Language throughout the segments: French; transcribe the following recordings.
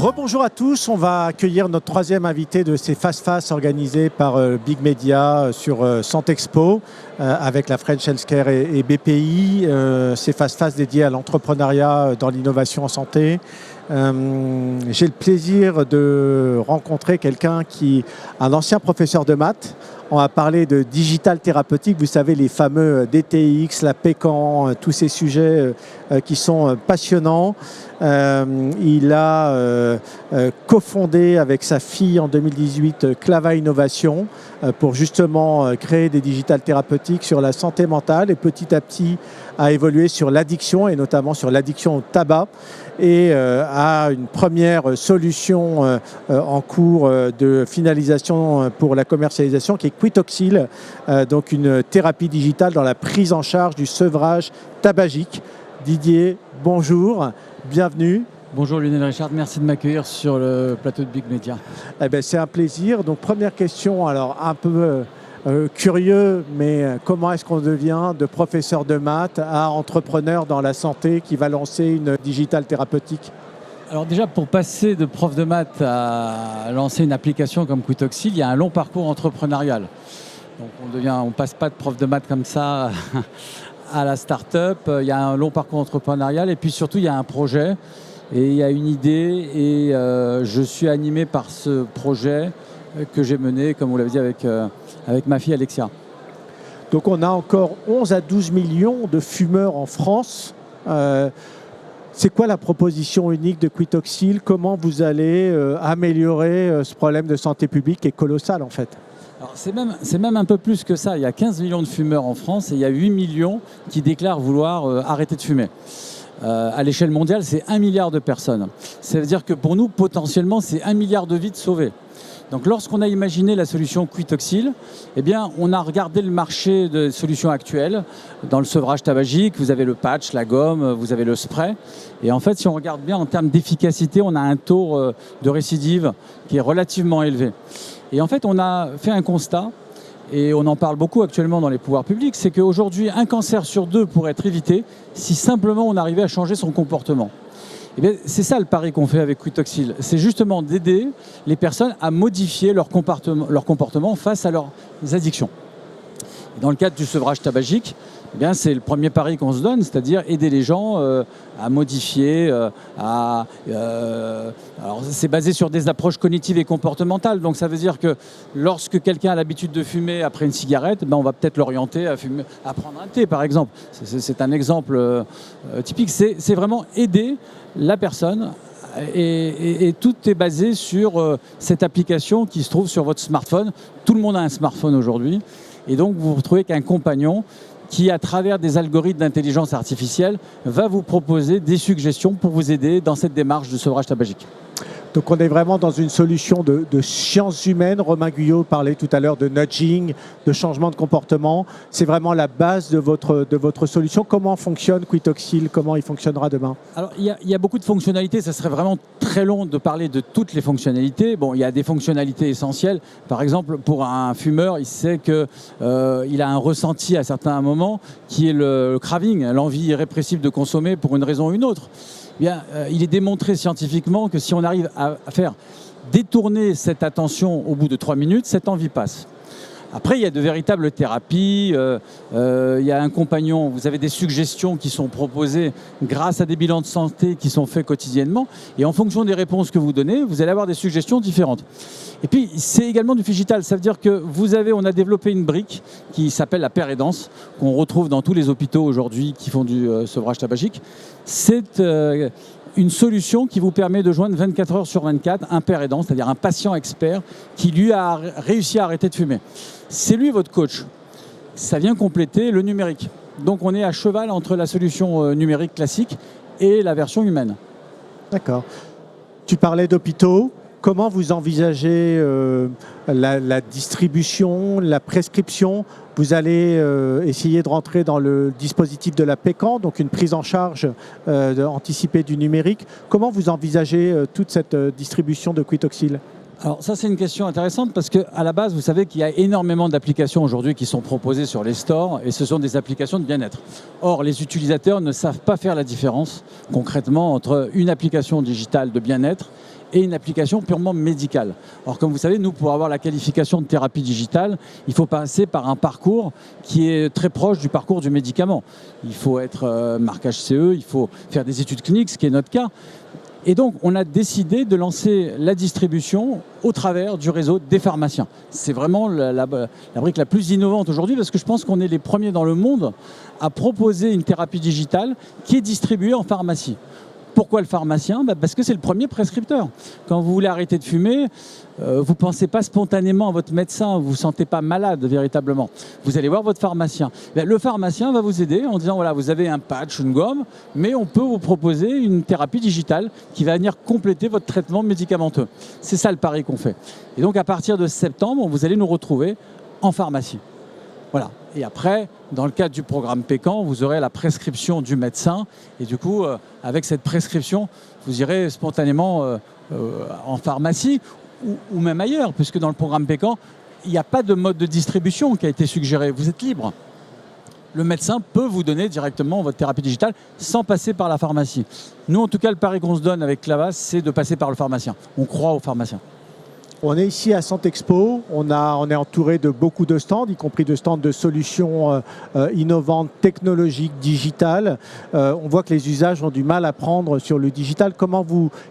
Rebonjour à tous, on va accueillir notre troisième invité de ces face-face organisés par Big Media sur Santexpo avec la French Healthcare et BPI, ces face-face dédiés à l'entrepreneuriat dans l'innovation en santé. J'ai le plaisir de rencontrer un ancien professeur de maths. On va parler de digital thérapeutique, vous savez, les fameux DTX, la PECAN, tous ces sujets qui sont passionnants. Il a cofondé avec sa fille en 2018 Clava Innovation pour justement créer des digital thérapeutiques sur la santé mentale et petit à petit a évolué sur l'addiction et notamment sur l'addiction au tabac et a une première solution en cours de finalisation pour la commercialisation qui est Quitoxil, donc une thérapie digitale dans la prise en charge du sevrage tabagique. Didier, bonjour, bienvenue. Bonjour Lionel Richard, merci de m'accueillir sur le plateau de Big Media. Eh bien, c'est un plaisir. Donc première question, alors un peu curieux, mais comment est-ce qu'on devient de professeur de maths à entrepreneur dans la santé qui va lancer une digitale thérapeutique ? Alors déjà, pour passer de prof de maths à lancer une application comme Quitoxil, il y a un long parcours entrepreneurial. Donc on passe pas de prof de maths comme ça à la start-up. Il y a un long parcours entrepreneurial et puis surtout il y a un projet et il y a une idée et je suis animé par ce projet que j'ai mené, comme vous l'avez dit, avec ma fille Alexia. Donc on a encore 11 à 12 millions de fumeurs en France. C'est quoi la proposition unique de Quitoxil ? Comment vous allez améliorer ce problème de santé publique qui est colossal en fait ? Alors c'est même un peu plus que ça. Il y a 15 millions de fumeurs en France et il y a 8 millions qui déclarent vouloir arrêter de fumer. À l'échelle mondiale, c'est 1 milliard de personnes. Ça veut dire que pour nous, potentiellement, c'est 1 milliard de vies de sauvées. Donc lorsqu'on a imaginé la solution Quitoxil, eh bien, on a regardé le marché de solutions actuelles. Dans le sevrage tabagique, vous avez le patch, la gomme, vous avez le spray. Et en fait, si on regarde bien en termes d'efficacité, on a un taux de récidive qui est relativement élevé. Et en fait, on a fait un constat, et on en parle beaucoup actuellement dans les pouvoirs publics, c'est qu'aujourd'hui, un cancer sur 2 pourrait être évité si simplement on arrivait à changer son comportement. Eh bien, c'est ça le pari qu'on fait avec Quitoxil. C'est justement d'aider les personnes à modifier leur comportement face à leurs addictions. Et dans le cadre du sevrage tabagique, eh bien, c'est le premier pari qu'on se donne, c'est-à-dire aider les gens à modifier, alors c'est basé sur des approches cognitives et comportementales. Donc ça veut dire que lorsque quelqu'un a l'habitude de fumer après une cigarette, ben, on va peut-être l'orienter à prendre un thé, par exemple. C'est un exemple typique. C'est vraiment aider la personne et tout est basé sur cette application qui se trouve sur votre smartphone. Tout le monde a un smartphone aujourd'hui. Et donc vous vous retrouvez qu'un compagnon qui, à travers des algorithmes d'intelligence artificielle, va vous proposer des suggestions pour vous aider dans cette démarche de sevrage tabagique. Donc on est vraiment dans une solution de sciences humaines. Romain Guyot parlait tout à l'heure de nudging, de changement de comportement. C'est vraiment la base de votre solution. Comment fonctionne Quitoxil ? Comment il fonctionnera demain ? Alors il y a beaucoup de fonctionnalités. Ça serait vraiment très long de parler de toutes les fonctionnalités. Bon, il y a des fonctionnalités essentielles. Par exemple, pour un fumeur, il sait qu'il a un ressenti à certains moments qui est le craving, l'envie irrépressible de consommer pour une raison ou une autre. Bien, il est démontré scientifiquement que si on arrive à faire détourner cette attention au bout de 3 minutes, cette envie passe. Après, il y a de véritables thérapies, il y a un compagnon, vous avez des suggestions qui sont proposées grâce à des bilans de santé qui sont faits quotidiennement. Et en fonction des réponses que vous donnez, vous allez avoir des suggestions différentes. Et puis, c'est également du digital. Ça veut dire que on a développé une brique qui s'appelle la paire aidance, qu'on retrouve dans tous les hôpitaux aujourd'hui qui font du sevrage tabagique. C'est une solution qui vous permet de joindre 24 heures sur 24 un paire aidant, c'est-à-dire un patient expert qui lui a réussi à arrêter de fumer. C'est lui votre coach. Ça vient compléter le numérique. Donc on est à cheval entre la solution numérique classique et la version humaine. D'accord. Tu parlais d'hôpitaux. Comment vous envisagez la distribution, la prescription ? Vous allez essayer de rentrer dans le dispositif de la PECAN, donc une prise en charge anticipée du numérique. Comment vous envisagez toute cette distribution de Quitoxil ? Alors ça, c'est une question intéressante parce qu'à la base, vous savez qu'il y a énormément d'applications aujourd'hui qui sont proposées sur les stores et ce sont des applications de bien-être. Or, les utilisateurs ne savent pas faire la différence concrètement entre une application digitale de bien-être et une application purement médicale. Or, comme vous savez, nous, pour avoir la qualification de thérapie digitale, il faut passer par un parcours qui est très proche du parcours du médicament. Il faut être marquage CE, il faut faire des études cliniques, ce qui est notre cas. Et donc, on a décidé de lancer la distribution au travers du réseau des pharmaciens. C'est vraiment la brique la plus innovante aujourd'hui parce que je pense qu'on est les premiers dans le monde à proposer une thérapie digitale qui est distribuée en pharmacie. Pourquoi le pharmacien ? Parce que c'est le premier prescripteur. Quand vous voulez arrêter de fumer, vous ne pensez pas spontanément à votre médecin, vous ne vous sentez pas malade véritablement. Vous allez voir votre pharmacien. Le pharmacien va vous aider en disant, voilà, vous avez un patch, une gomme, mais on peut vous proposer une thérapie digitale qui va venir compléter votre traitement médicamenteux. C'est ça le pari qu'on fait. Et donc à partir de septembre, vous allez nous retrouver en pharmacie. Voilà. Et après, dans le cadre du programme PECAN, vous aurez la prescription du médecin. Et du coup, avec cette prescription, vous irez spontanément en pharmacie ou même ailleurs, puisque dans le programme PECAN, il n'y a pas de mode de distribution qui a été suggéré. Vous êtes libre. Le médecin peut vous donner directement votre thérapie digitale sans passer par la pharmacie. Nous, en tout cas, le pari qu'on se donne avec Clavas, c'est de passer par le pharmacien. On croit au pharmacien. On est ici à Santexpo, on est entouré de beaucoup de stands, y compris de stands de solutions innovantes, technologiques, digitales. On voit que les usages ont du mal à prendre sur le digital.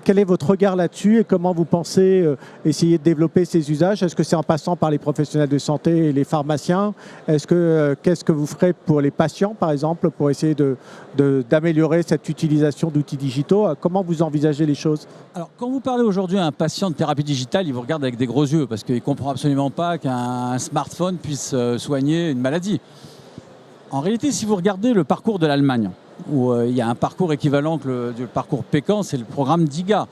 Quel est votre regard là-dessus et comment vous pensez essayer de développer ces usages ? Est-ce que c'est en passant par les professionnels de santé et les pharmaciens ? Qu'est-ce que vous ferez pour les patients, par exemple, pour essayer d'améliorer cette utilisation d'outils digitaux ? Comment vous envisagez les choses ? Alors, quand vous parlez aujourd'hui à un patient de thérapie digitale, il vous regarde avec des gros yeux parce qu'il ne comprend absolument pas qu'un smartphone puisse soigner une maladie. En réalité, si vous regardez le parcours de l'Allemagne, où il y a un parcours équivalent que le parcours PECAN, c'est le programme DIGA,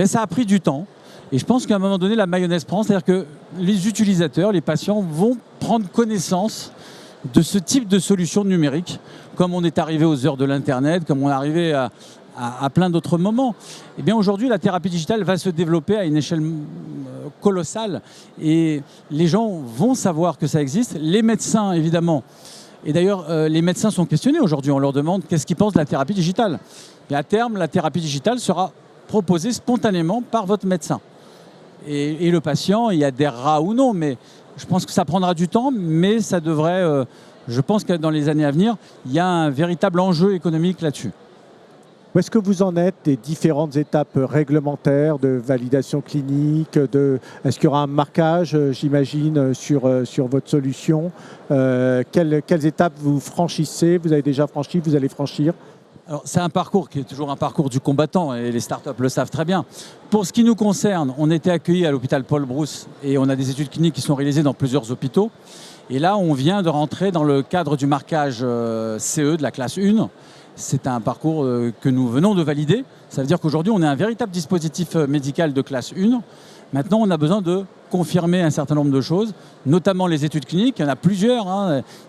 ça a pris du temps. Et je pense qu'à un moment donné, la mayonnaise prend, c'est-à-dire que les utilisateurs, les patients vont prendre connaissance de ce type de solution numérique, comme on est arrivé aux heures de l'Internet, comme on est arrivé à plein d'autres moments. Eh bien aujourd'hui, la thérapie digitale va se développer à une échelle colossale et les gens vont savoir que ça existe. Les médecins, évidemment, et d'ailleurs, les médecins sont questionnés aujourd'hui. On leur demande qu'est-ce qu'ils pensent de la thérapie digitale. Et à terme, la thérapie digitale sera proposée spontanément par votre médecin. Et le patient, il adhérera ou non, mais je pense que ça prendra du temps, mais ça devrait, je pense que dans les années à venir, il y a un véritable enjeu économique là-dessus. Où est-ce que vous en êtes des différentes étapes réglementaires, de validation clinique, est-ce qu'il y aura un marquage, j'imagine, sur votre solution ? Quelles étapes vous franchissez ? Vous avez déjà franchi, vous allez franchir ? Alors, c'est un parcours qui est toujours un parcours du combattant et les startups le savent très bien. Pour ce qui nous concerne, on était accueillis à l'hôpital Paul Brousse et on a des études cliniques qui sont réalisées dans plusieurs hôpitaux. Et là, on vient de rentrer dans le cadre du marquage CE de la classe 1. C'est un parcours que nous venons de valider. Ça veut dire qu'aujourd'hui, on a un véritable dispositif médical de classe 1. Maintenant, on a besoin de confirmer un certain nombre de choses, notamment les études cliniques. Il y en a plusieurs.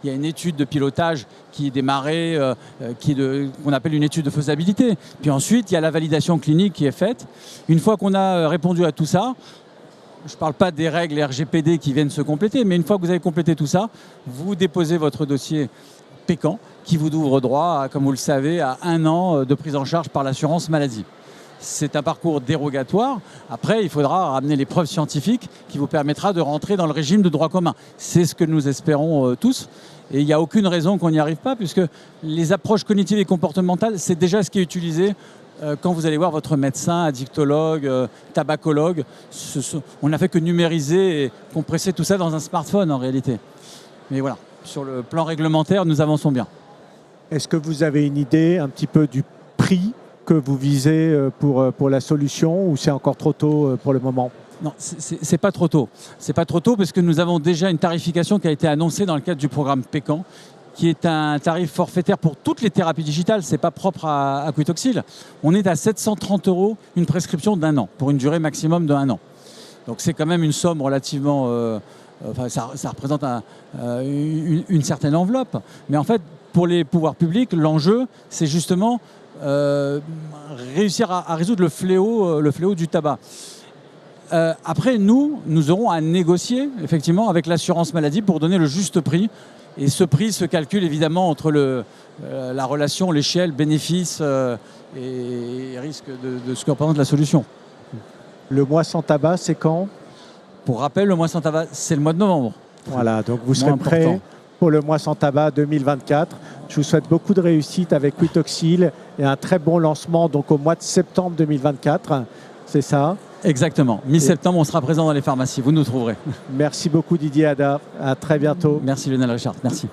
Il y a une étude de pilotage qui est démarrée, qu'on appelle une étude de faisabilité. Puis ensuite, il y a la validation clinique qui est faite. Une fois qu'on a répondu à tout ça, je ne parle pas des règles RGPD qui viennent se compléter, mais une fois que vous avez complété tout ça, vous déposez votre dossier PECAN qui vous ouvre droit, comme vous le savez, à 1 an de prise en charge par l'assurance maladie. C'est un parcours dérogatoire. Après, il faudra ramener les preuves scientifiques qui vous permettra de rentrer dans le régime de droit commun. C'est ce que nous espérons tous. Et il n'y a aucune raison qu'on n'y arrive pas, puisque les approches cognitives et comportementales, c'est déjà ce qui est utilisé quand vous allez voir votre médecin, addictologue, tabacologue. On n'a fait que numériser et compresser tout ça dans un smartphone en réalité. Mais voilà, sur le plan réglementaire, nous avançons bien. Est-ce que vous avez une idée un petit peu du prix que vous visez pour la solution ou c'est encore trop tôt pour le moment ? Non, c'est pas trop tôt. C'est pas trop tôt parce que nous avons déjà une tarification qui a été annoncée dans le cadre du programme PECAN, qui est un tarif forfaitaire pour toutes les thérapies digitales. C'est pas propre à Aquitoxil. On est à 730 € une prescription d'1 an, pour une durée maximum d'1 an. Donc c'est quand même une somme relativement... ça représente une certaine enveloppe. Mais en fait, pour les pouvoirs publics, l'enjeu, c'est justement réussir à résoudre le fléau du tabac. Après, nous aurons à négocier effectivement avec l'assurance maladie pour donner le juste prix. Et ce prix se calcule évidemment entre la relation, l'échelle, bénéfice et risque de ce que représente la solution. Le mois sans tabac, c'est quand? Pour rappel, le mois sans tabac, c'est le mois de novembre. Voilà, donc vous serez prêts pour le mois sans tabac 2024. Je vous souhaite beaucoup de réussite avec Quitoxil et un très bon lancement donc au mois de septembre 2024. C'est ça? Exactement. Mi-septembre, on sera présent dans les pharmacies. Vous nous trouverez. Merci beaucoup Didier Ada. À très bientôt. Merci Lionel Richard. Merci.